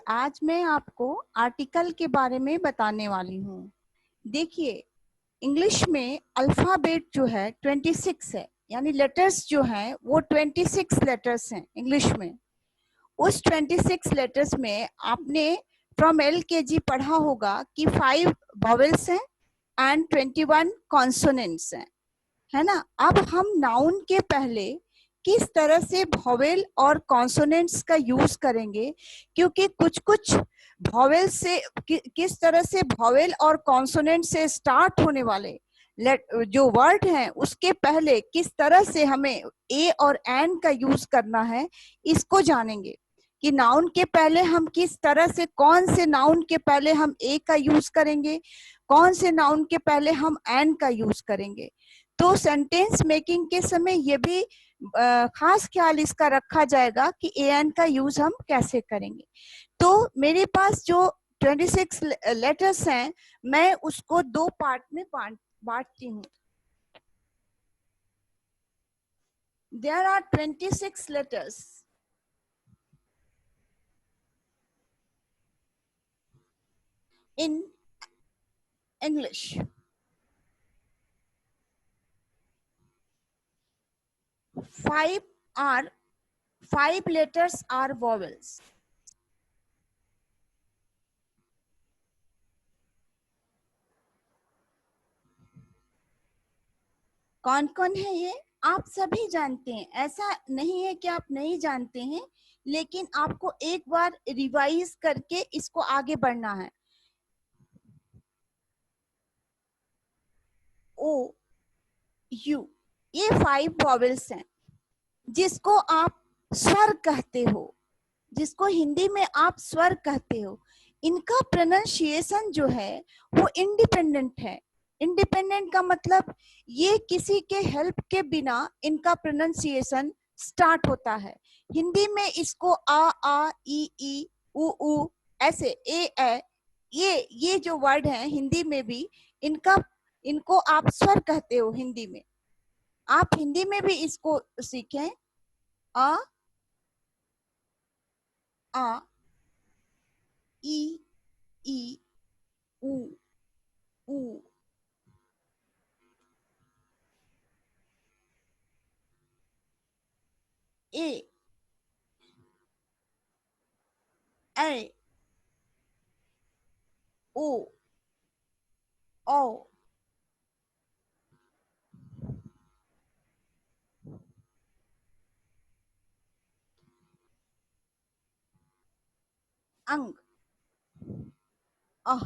आज मैं आपको आर्टिकल के बारे में बताने वाली हूँ। देखिए, इंग्लिश में अल्फाबेट जो है 26 है, यानी लेटर्स जो हैं वो 26 लेटर्स हैं इंग्लिश में। उस 26 लेटर्स में आपने फ्रॉम LKG पढ़ा होगा कि 5 वॉवेल्स हैं एंड 21 कॉन्सोनेंट्स हैं, है ना। अब हम नाउन के पहले किस तरह से वॉवेल और कॉन्सोनेंट्स का यूज करेंगे, क्योंकि कुछ कुछ वॉवेल से किस तरह से वॉवेल और कॉन्सोनेंट से स्टार्ट होने वाले जो वर्ड हैं उसके पहले किस तरह से हमें ए और एन का यूज करना है, इसको जानेंगे कि नाउन के पहले हम किस तरह से, कौन से नाउन के पहले हम ए का यूज करेंगे, कौन से नाउन के पहले हम एन का यूज करेंगे। तो सेंटेंस मेकिंग के समय ये भी खास ख्याल इसका रखा जाएगा कि एन का यूज हम कैसे करेंगे। तो मेरे पास जो 26 लेटर्स हैं, मैं उसको 2 पार्ट में बांटती हूँ। There are 26 letters in English. 5 letters are vowels. कौन कौन है ये आप सभी जानते हैं, ऐसा नहीं है कि आप नहीं जानते हैं, लेकिन आपको एक बार रिवाइज करके इसको आगे बढ़ना है। O, U, ये 5 वॉवेल्स हैं जिसको आप स्वर कहते हो, जिसको हिंदी में आप स्वर कहते हो। इनका प्रोनाउंसिएशन जो है वो इंडिपेंडेंट है। इंडिपेंडेंट का मतलब ये किसी के हेल्प के बिना इनका प्रोनाउंसिएशन स्टार्ट होता है। हिंदी में इसको आ ई उ ऐसे ए ये जो वर्ड है हिंदी में भी इनको आप स्वर कहते हो। हिंदी में आप हिंदी में भी इसको सीखें। आ ई उ ऊ ए ओ औ अंग अह।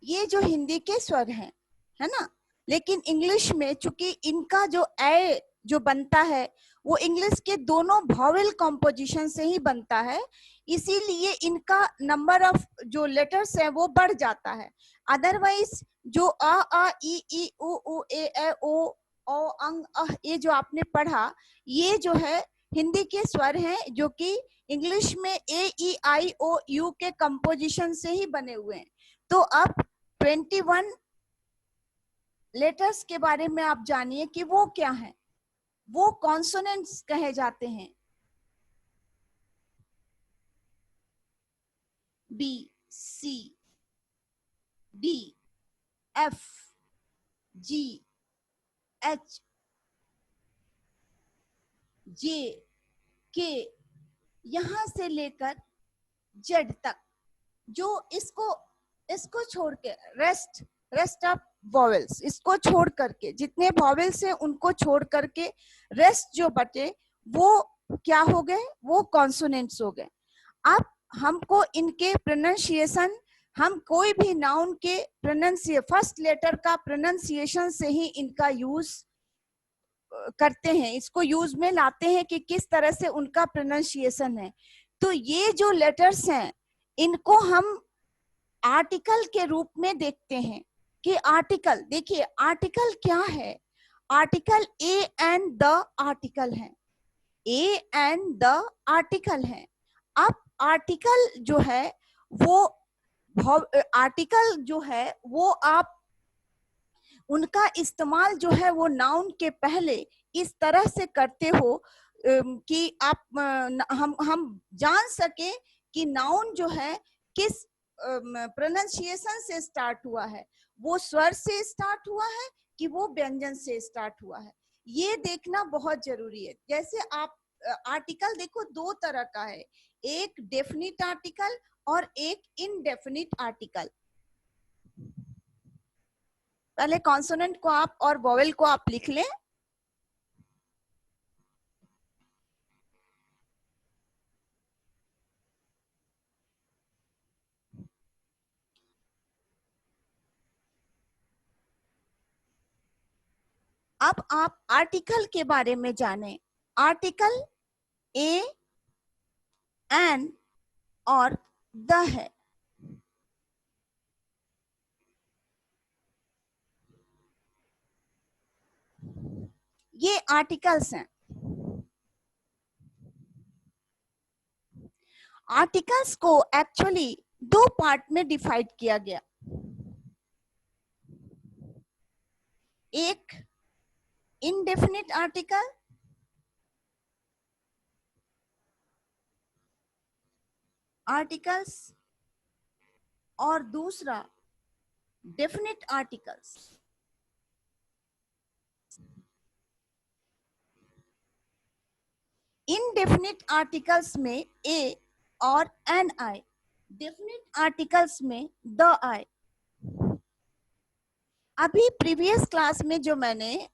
ये जो हिंदी के स्वर हैं, है ना। लेकिन इंग्लिश में चूंकि इनका जो ए जो बनता है वो इंग्लिश के दोनों वॉवेल कॉम्पोजिशन से ही बनता है, इसीलिए इनका नंबर ऑफ जो लेटर्स है वो बढ़ जाता है। अदरवाइज जो आ ई उ ए ओ अंग अह ये जो आपने पढ़ा, ये जो है हिंदी के स्वर हैं जो कि इंग्लिश में AEIOU के कंपोजिशन से ही बने हुए हैं। तो अब 21 लेटर्स के बारे में आप जानिए कि वो क्या है। वो कॉन्सोनेंट्स कहे जाते हैं। B, C, D, F, G, H, J, K, यहां से लेकर Z तक, जो इसको छोड़ के रेस्ट ऑफ वॉवेल्स, इसको छोड़ करके जितने वॉवेल्स हैं उनको छोड़ करके रेस्ट जो बचे वो क्या हो गए, वो कॉन्सोनेंट्स हो गए। अब हमको इनके प्रोनाउंसिएशन, हम कोई भी नाउन के फर्स्ट लेटर का प्रोनाउंसिएशन से ही इनका यूज करते हैं, इसको यूज में लाते हैं कि किस तरह से उनका प्रोनाउंसिएशन है। तो ये जो लेटर्स हैं इनको हम आर्टिकल के रूप में देखते हैं कि आर्टिकल, देखिए आर्टिकल क्या है। Article A and the article है, ए एंड द आर्टिकल है। अब आर्टिकल जो है वो आर्टिकल जो है वो आप उनका इस्तेमाल जो है वो नाउन के पहले इस तरह से करते हो कि आप हम जान सके कि नाउन जो है किस प्रोनाउंसिएशन से स्टार्ट हुआ है, वो स्वर से स्टार्ट हुआ है कि वो व्यंजन से स्टार्ट हुआ है, ये देखना बहुत जरूरी है। जैसे आप आर्टिकल देखो दो तरह का है, एक डेफिनिट आर्टिकल और एक इनडेफिनिट आर्टिकल। पहले कॉन्सोनेंट को आप और वोवेल को आप लिख लें। अब आप आर्टिकल के बारे में जानें। आर्टिकल ए, एन और द है। ये आर्टिकल्स हैं। आर्टिकल्स को एक्चुअली दो पार्ट में डिवाइड किया गया, एक इनडेफिनिट आर्टिकल आर्टिकल्स और दूसरा डेफिनिट आर्टिकल्स। इनडेफिनिट आर्टिकल्स में ए और एन आए, डेफिनिट आर्टिकल्स में द आए। अभी प्रीवियस क्लास में जो मैंने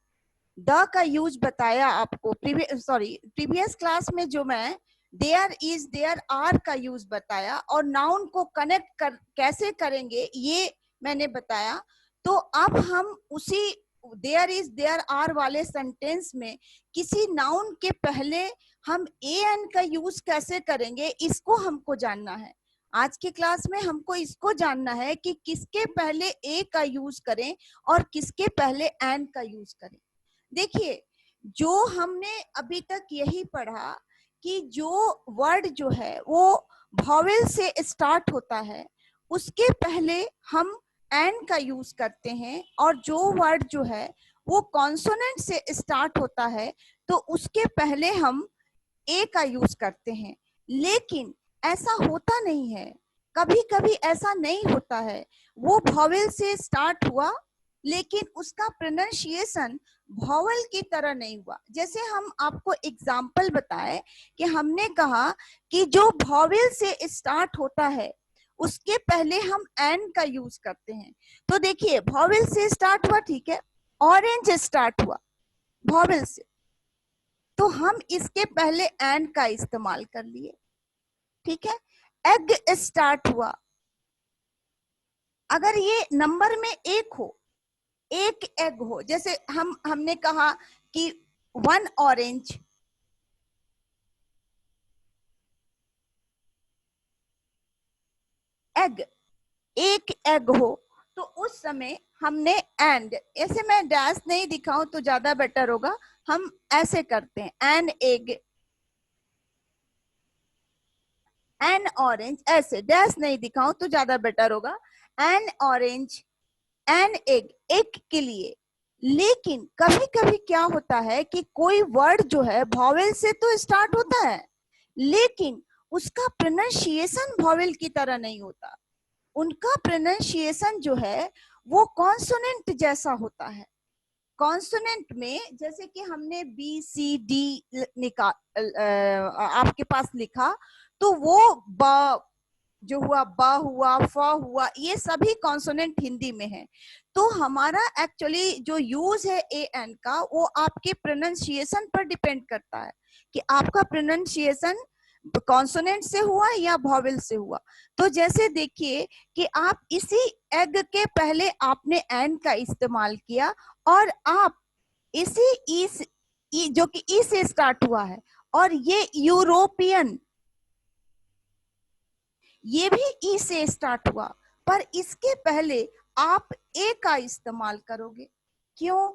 द का यूज बताया आपको, प्रीवियस क्लास में जो मैं देयर इज देयर आर का यूज बताया और नाउन को कनेक्ट कैसे करेंगे ये मैंने बताया। तो अब हम उसी देयर इज देयर आर वाले सेंटेंस में किसी नाउन के पहले हम ए एन का यूज कैसे करेंगे, इसको हमको जानना है। आज की क्लास में हमको इसको जानना है कि किसके पहले ए का यूज करें और किसके पहले एन का यूज करें। देखिए, जो हमने अभी तक यही पढ़ा कि जो वर्ड जो है वो वॉवेल से स्टार्ट होता है, उसके पहले हम एन का यूज करते हैं, और जो वर्ड जो है वो कॉन्सोनेंट से स्टार्ट होता है तो उसके पहले हम ए का यूज करते हैं। लेकिन ऐसा होता नहीं है, कभी कभी ऐसा नहीं होता है, वो वॉवेल से स्टार्ट हुआ लेकिन उसका प्रोनाउंसिएशन वॉवेल की तरह नहीं हुआ। जैसे हम आपको एग्जाम्पल बताएं कि हमने कहा कि जो वॉवेल से स्टार्ट होता है उसके पहले हम एन का यूज करते हैं। तो देखिए, वॉवेल से स्टार्ट हुआ, ठीक है, ऑरेंज स्टार्ट हुआ वॉवेल से, तो हम इसके पहले एन का इस्तेमाल कर लिए, ठीक है। एग स्टार्ट हुआ, अगर ये नंबर में एक हो, एक एग हो, जैसे हमने कहा कि 1 ऑरेंज, एग, एक एग हो, तो उस समय हमने एंड, ऐसे मैं डैश नहीं दिखाऊं तो ज्यादा बेटर होगा, हम ऐसे करते हैं एन एग, एन ऑरेंज, ऐसे डैश नहीं दिखाऊं तो ज्यादा बेटर होगा, एन ऑरेंज, एन एग, एक के लिए। लेकिन कभी कभी क्या होता है कि कोई वर्ड जो है वॉवेल से तो स्टार्ट होता है लेकिन उसका प्रोनाउंसिएशन वॉवेल की तरह नहीं होता, उनका प्रोनाउंसिएशन जो है वो कॉन्सोनेंट जैसा होता है। कॉन्सोनेंट में जैसे कि हमने बी सी डी निकाल आपके पास लिखा, तो वो ब जो हुआ, ब हुआ, फ हुआ, ये सभी कॉन्सोनेंट हिंदी में है। तो हमारा एक्चुअली जो यूज है ए एन का, वो आपके प्रोनाउंसिएशन पर डिपेंड करता है कि आपका प्रोनाउंसिएशन कॉन्सोनेंट से हुआ या वॉवेल से हुआ। तो जैसे देखिए कि आप इसी एग के पहले आपने एन का इस्तेमाल किया, और आप इसी जो कि ई से स्टार्ट हुआ है, और ये यूरोपियन, ये भी ई से स्टार्ट हुआ, पर इसके पहले आप ए का इस्तेमाल करोगे। क्यों?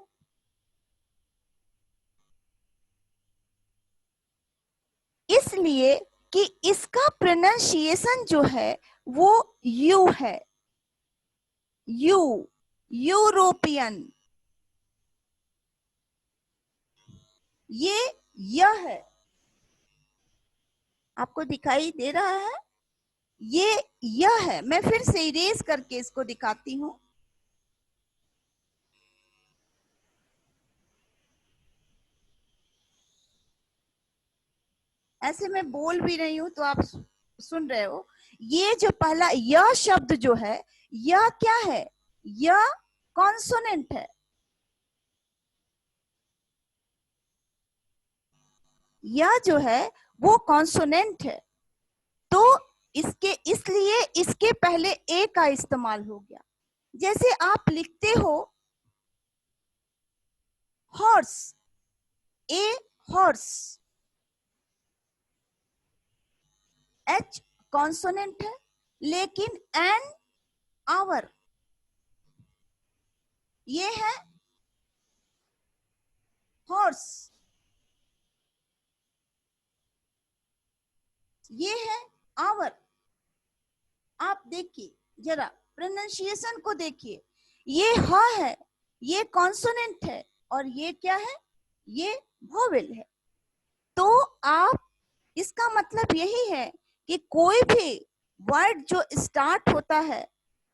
इसलिए कि इसका प्रोनाउंसिएशन जो है वो यू है, यू, यूरोपियन, ये यह है, आपको दिखाई दे रहा है? ये यह है। मैं फिर से इरेज करके इसको दिखाती हूँ। ऐसे मैं बोल भी रही हूं तो आप सुन रहे हो। ये जो पहला यह शब्द जो है, यह क्या है? यह कॉन्सोनेंट है। यह जो है वो कॉन्सोनेंट है। तो इसके इसलिए इसके पहले ए का इस्तेमाल हो गया। जैसे आप लिखते हो horse, a horse, H consonant है, लेकिन एन आवर ये है हॉर्स, ये है आवर। आप देखिए जरा प्रोनाउंसिएशन को देखिए, ये ह है, ये कॉन्सोनेंट है, और ये क्या है? ये वोवेल है। तो आप, इसका मतलब यही है कि कोई भी वर्ड जो स्टार्ट होता है,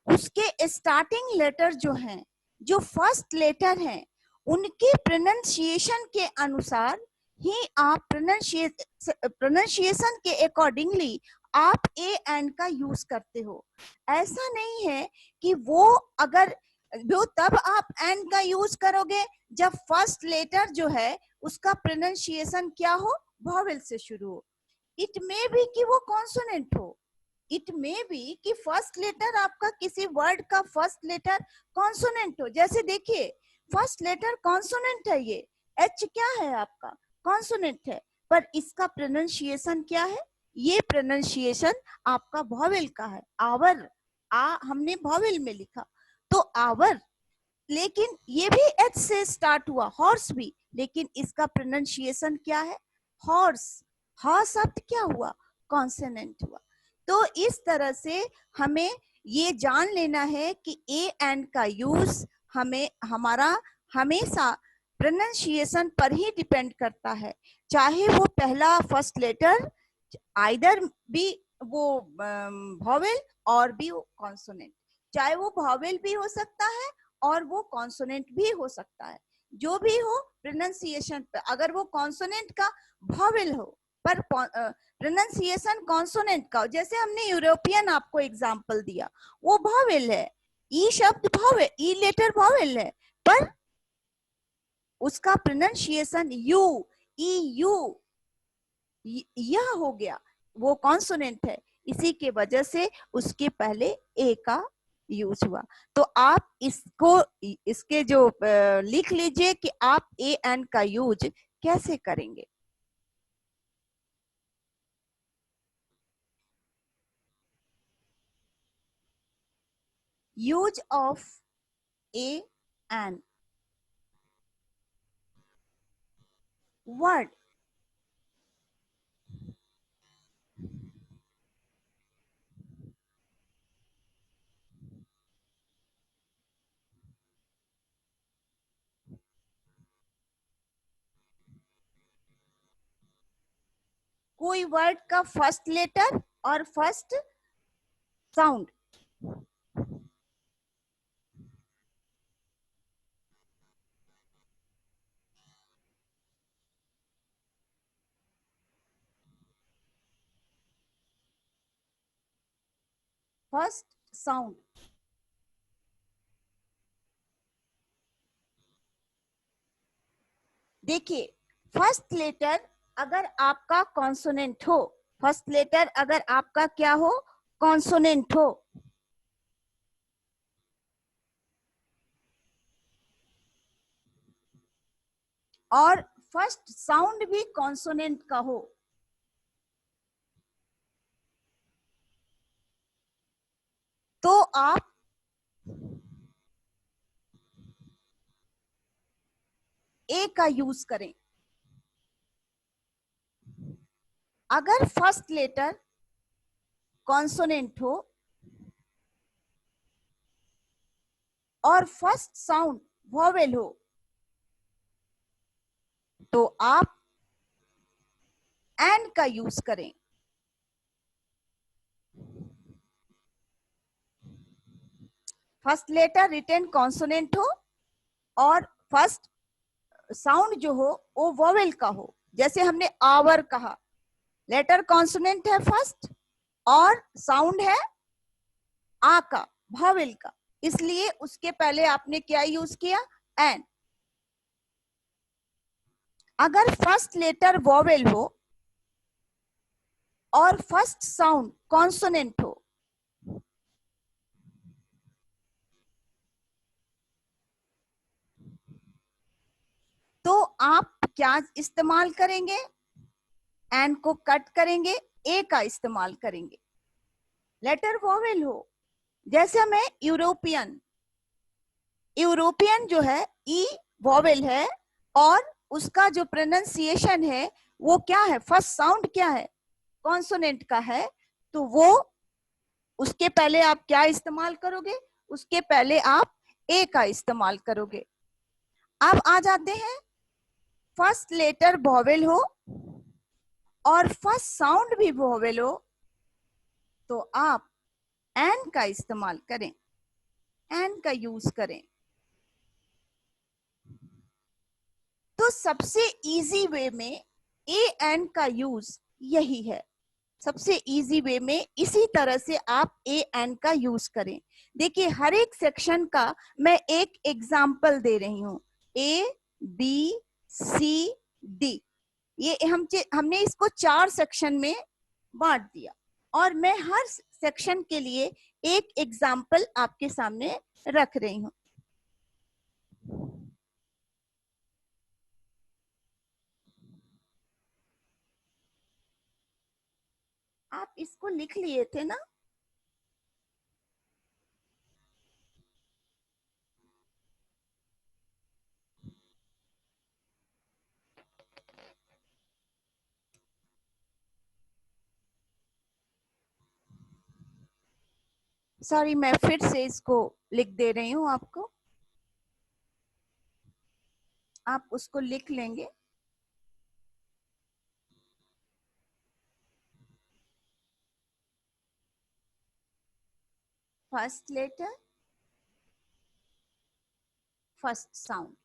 उसके स्टार्टिंग लेटर जो हैं, जो फर्स्ट लेटर हैं, उनके प्रोनाउंसिएशन के अनुसार ही आप प्रोनाउंसिएशन के अकॉर्डिंगली आप ए एंड का यूज करते हो। ऐसा नहीं है कि वो अगर वो तब आप एंड का यूज करोगे जब फर्स्ट लेटर जो है उसका प्रोनाउंसिएशन क्या हो? वॉवेल से शुरू हो। इट मे बी कि वो कॉन्सोनेंट हो, इट मे बी कि फर्स्ट लेटर आपका किसी वर्ड का फर्स्ट लेटर कॉन्सोनेंट हो। जैसे देखिए फर्स्ट लेटर कॉन्सोनेंट है, ये एच क्या है आपका? कॉन्सोनेंट है, पर इसका प्रोनाउंसिएशन क्या है? ये प्रोनाउंसिएशन आपका वॉवेल का है। आवर, आ हमने वॉवेल में लिखा तो आवर, लेकिन ये भी एच से स्टार्ट हुआ, हॉर्स भी, लेकिन इसका प्रोनाउंसिएशन क्या है? हॉर्स। हा शब्द क्या हुआ? कॉन्सोनेंट हुआ। तो इस तरह से हमें ये जान लेना है कि ए एंड का यूज हमें हमारा हमेशा प्रोनाउंसिएशन पर ही डिपेंड करता है, चाहे वो पहला फर्स्ट लेटर आइदर भी वो वॉवेल और भी वो कॉन्सोनेंट, चाहे वो वॉवेल भी हो सकता है और वो कॉन्सोनेंट भी हो सकता है। जो भी हो प्रोनाउंसिएशन पे, अगर वो कॉन्सोनेंट का वॉवेल हो पर प्रोनाउंसिएशन कॉन्सोनेंट का, जैसे हमने यूरोपियन आपको एग्जांपल दिया, वो वॉवेल है, ई शब्द वॉवेल, ई लेटर वॉवेल है, पर उसका प्रोनाउंसिएशन यू, ई यू, यह हो गया, वो कॉन्सोनेंट है, इसी के वजह से उसके पहले ए का यूज हुआ। तो आप इसको, इसके जो लिख लीजिए कि आप ए एन का यूज कैसे करेंगे। Use of a an word, कोई वर्ड का फर्स्ट लेटर और फर्स्ट साउंड। फर्स्ट साउंड, देखिए फर्स्ट लेटर अगर आपका कॉन्सोनेंट हो, फर्स्ट लेटर अगर आपका क्या हो? कॉन्सोनेंट हो, और फर्स्ट साउंड भी कॉन्सोनेंट का हो, तो आप ए का यूज करें। अगर फर्स्ट लेटर कॉन्सोनेंट हो और फर्स्ट साउंड वॉवेल हो, तो आप एंड का यूज करें। फर्स्ट लेटर रिटेन कॉन्सोनेंट हो और फर्स्ट साउंड जो हो वो वोवेल का हो। जैसे हमने आवर कहा, लेटर कॉन्सोनेंट है फर्स्ट और साउंड है आ का, वोवेल का, इसलिए उसके पहले आपने क्या यूज किया, एन। अगर फर्स्ट लेटर वोवेल हो और फर्स्ट साउंड कॉन्सोनेंट हो तो आप क्या इस्तेमाल करेंगे, एन को कट करेंगे, ए का इस्तेमाल करेंगे। लेटर वोवेल हो, जैसे हमें यूरोपियन, यूरोपियन जो है ई वोवेल है और उसका जो प्रोनाउंसिएशन है वो क्या है, फर्स्ट साउंड क्या है, कॉन्सोनेंट का है, तो वो उसके पहले आप क्या इस्तेमाल करोगे, उसके पहले आप ए का इस्तेमाल करोगे। अब आ जाते हैं, फर्स्ट लेटर वोवेल हो और फर्स्ट साउंड भी वोवेल हो तो आप एन का इस्तेमाल करें, एन का यूज करें। तो सबसे इजी वे में ए एन का यूज यही है, सबसे इजी वे में इसी तरह से आप ए एन का यूज करें। देखिए हर एक सेक्शन का मैं एक एग्जाम्पल दे रही हूं, ए बी सी डी, ये हमने इसको 4 सेक्शन में बांट दिया और मैं हर सेक्शन के लिए एक एग्जाम्पल आपके सामने रख रही हूं। आप इसको लिख लिए थे ना? सॉरी, मैं फिर से इसको लिख दे रही हूं आपको, आप उसको लिख लेंगे। फर्स्ट लेटर, फर्स्ट साउंड,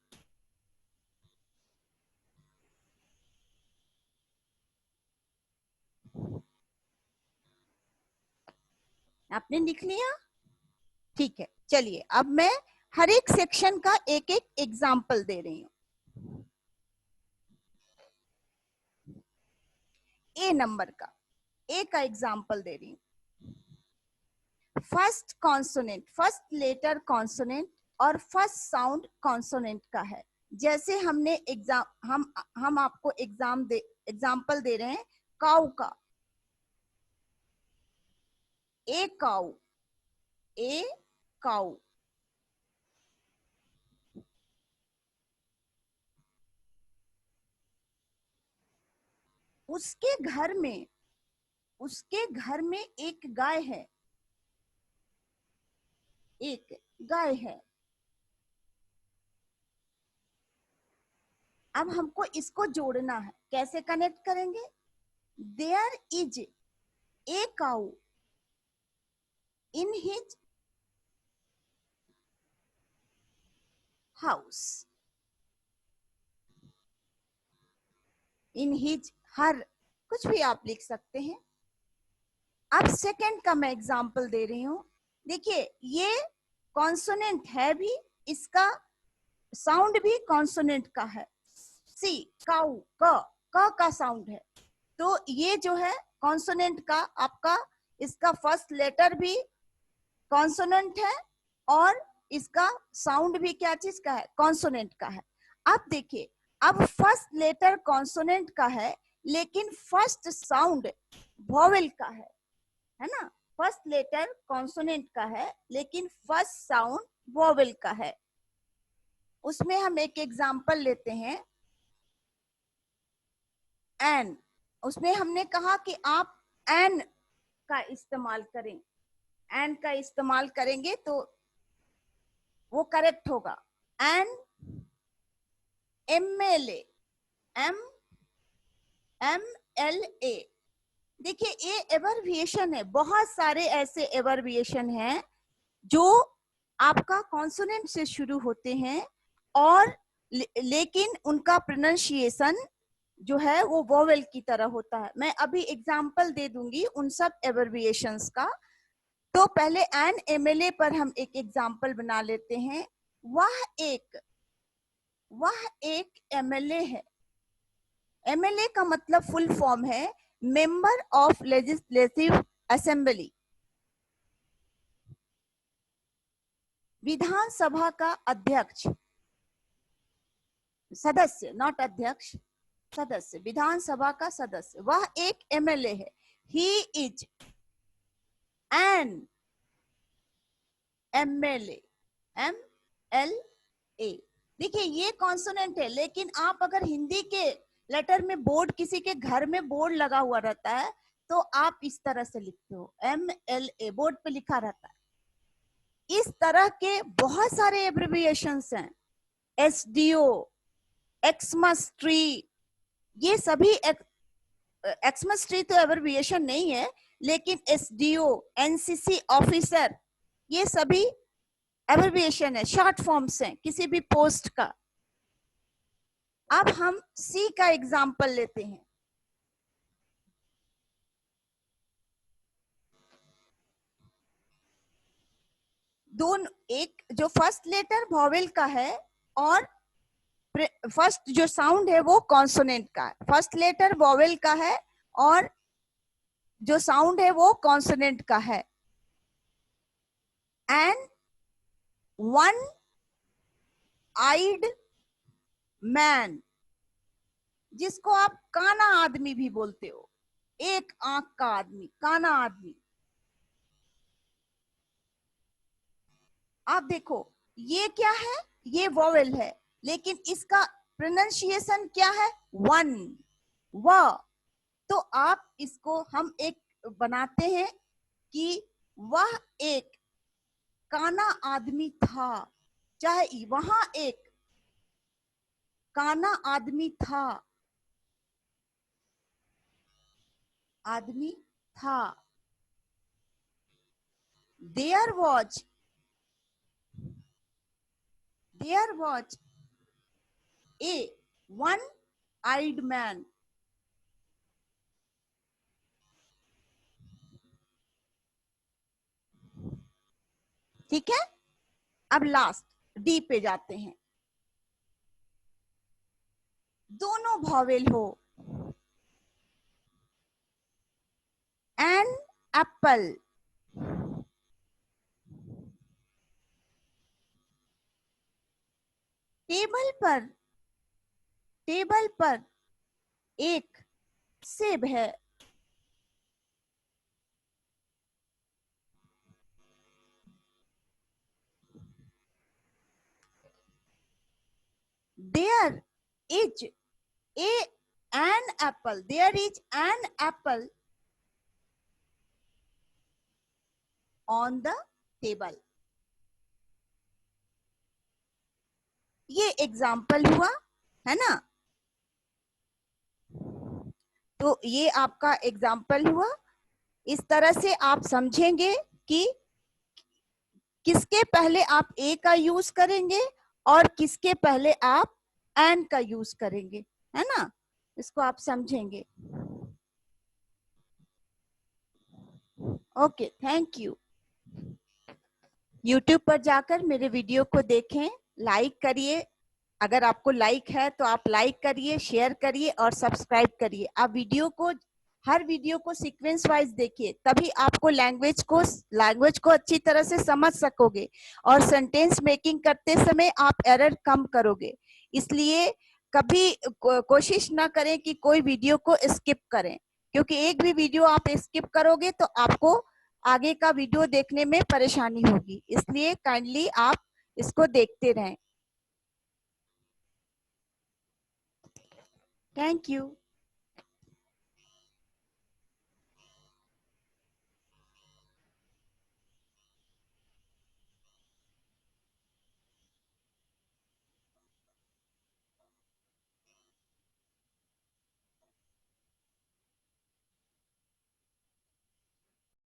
आपने लिख लिया? ठीक है, चलिए अब मैं हर एक सेक्शन का एक एक एग्जाम्पल दे रही हूं। ए नंबर का, ए का एग्जाम्पल दे रही हूं। First consonant, first letter consonant और फर्स्ट साउंड कॉन्सोनेंट का है। जैसे हमने हम आपको एग्जाम्पल दे रहे हैं काऊ का, ए काऊ, ए काऊ। उसके घर में, उसके घर में एक गाय है, एक गाय है। अब हमको इसको जोड़ना है, कैसे कनेक्ट करेंगे, there is a cow in his house, in his, her, कुछ भी आप लिख सकते हैं। अब सेकंड का मैं एग्जांपल दे रही हूं। देखिए ये कॉन्सोनेंट है भी, इसका साउंड भी कॉन्सोनेंट का है, सी काऊ, क का साउंड है, तो ये जो है कॉन्सोनेंट का आपका, इसका फर्स्ट लेटर भी कॉन्सोनेंट है और इसका साउंड भी क्या चीज का है, कॉन्सोनेंट का है। अब देखिए, अब फर्स्ट लेटर कॉन्सोनेंट का है लेकिन फर्स्ट साउंड वोवेल का है ना, फर्स्ट लेटर कॉन्सोनेंट का है लेकिन फर्स्ट साउंड वोवेल का है। उसमें हम एक एग्जांपल लेते हैं, एन। उसमें हमने कहा कि आप एन का इस्तेमाल करें, एन का इस्तेमाल करेंगे तो वो करेक्ट होगा। An M L A, M M L A. देखिए ये एबरविएशन है, बहुत सारे ऐसे एबरविएशन हैं जो आपका कॉन्सोनेंट से शुरू होते हैं और लेकिन उनका प्रोनाउंसिएशन जो है वो वोवेल की तरह होता है। मैं अभी एग्जांपल दे दूंगी उन सब एब्रिविएशंस का। तो पहले एन एमएलए पर हम एक एग्जांपल बना लेते हैं। वह एक एमएलए है। एमएलए का मतलब फुल फॉर्म है मेंबर ऑफ लेजिस्लेटिव असेंबली, विधानसभा का अध्यक्ष, सदस्य, नॉट अध्यक्ष, सदस्य, विधानसभा का सदस्य, वह एक एमएलए है। He is an MLA, MLA। देखिए ये कॉन्सोनेंट है, लेकिन आप अगर हिंदी के लेटर में बोर्ड, किसी के घर में बोर्ड लगा हुआ रहता है तो आप इस तरह से लिखते हो, MLA, बोर्ड पे लिखा रहता है। इस तरह के बहुत सारे एब्रिविएशंस हैं। SDO, एक्समस ट्री, ये सभी एक्समस ट्री तो एब्रिविएशन नहीं है, लेकिन SDO, NCC ऑफिसर, ये सभी एब्रिविएशन है, शॉर्ट फॉर्म्स हैं किसी भी पोस्ट का। अब हम सी का एग्जांपल लेते हैं। दोनों, एक जो फर्स्ट लेटर वॉवेल का है और फर्स्ट जो साउंड है वो कॉन्सोनेंट का है। फर्स्ट लेटर वॉवेल का है और जो साउंड है वो कॉन्सोनेंट का है। एंड वन आइड मैन, जिसको आप काना आदमी भी बोलते हो, एक आंख का आदमी, काना आदमी। आप देखो ये क्या है, ये वोवेल है, लेकिन इसका प्रोनाउंसिएशन क्या है, वन, व। तो आप इसको हम एक बनाते हैं कि वह एक काना आदमी था, चाहे वहां एक काना आदमी था, आदमी था। There was a one eyed man. ठीक है, अब लास्ट डी पे जाते हैं। दोनों वॉवेल हो। एन एप्पल, टेबल पर एक सेब है। There is an apple, there is an apple on the table। ये एग्जाम्पल हुआ है ना। तो ये आपका एग्जाम्पल हुआ। इस तरह से आप समझेंगे कि किसके पहले आप ए का यूज करेंगे और किसके पहले आप एन का यूज करेंगे, है ना। इसको आप समझेंगे। Okay, thank you. यूट्यूब पर जाकर मेरे वीडियो को देखें, लाइक करिए। अगर आपको लाइक है तो आप लाइक करिए, शेयर करिए और सब्सक्राइब करिए। आप हर वीडियो को सीक्वेंस वाइज देखिए, तभी आपको लैंग्वेज को अच्छी तरह से समझ सकोगे और सेंटेंस मेकिंग करते समय आप एरर कम करोगे। इसलिए कभी कोशिश ना करें कि कोई वीडियो को स्किप करें, क्योंकि एक भी वीडियो आप स्किप करोगे तो आपको आगे का वीडियो देखने में परेशानी होगी। इसलिए काइंडली आप इसको देखते रहें। Thank you.